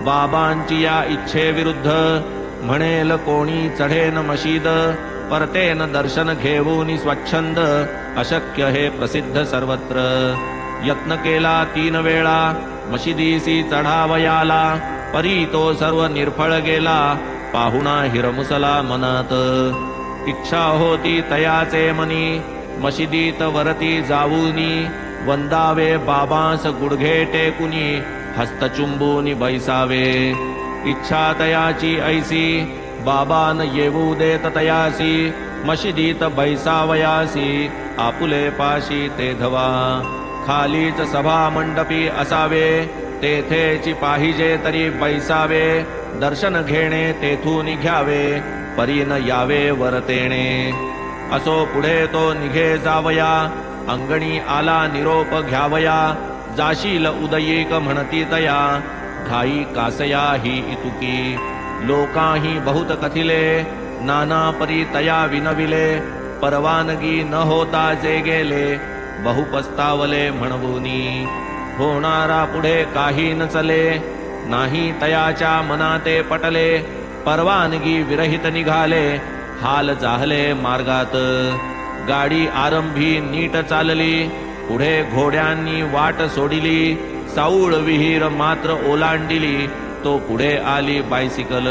बाबांची या इच्छे विरुद्ध म्हणेल कोणी चढेन मशीद परतेन दर्शन घेऊन स्वच्छंद अशक्य हे प्रसिद्ध सर्वत्र यत्न केला 3 वेळा मशिदीसी चढावयाला परी तो सर्व निर्फळ गेला पाहुणा हिरमुसला मनात इच्छा होती तयाचे मनी मशिदीत वरती जाऊनी वंदावे बाबांस गुडघे टेकुनी हस्तचुंबूनी बैसावे इच्छा तयाची ऐसी बाबान येऊ देत तयासी मशिदीत बैसावयासी आपुले पाशी ते धवा खालीच सभा मंडपी असावे तेथेची पाहिजे तरी बैसावे दर्शन घेणे तेथून घ्यावे परीन यावे वरतेणे असो पुढे तो निघे जावया अंगणी आला निरोप घ्यावया जाशील उदयीक म्हणती तया घाई कासया ही इतुकी लोकाही बहुत कथिले नाना परी तया विनविले परवानगी न होता जे गेले बहु पस्तावले म्हणवुनी होणारा पुढे काही न चले नाही तयाच्या मनाते पटले परवानगी विरहित निघाले हाल जाहले मार्गात गाडी आरंभी नीट चालली पुढे घोड्यांनी वाट सोडिली साऊळ विहीर मात्र ओलांडिली तो पुढे आली बायसिकल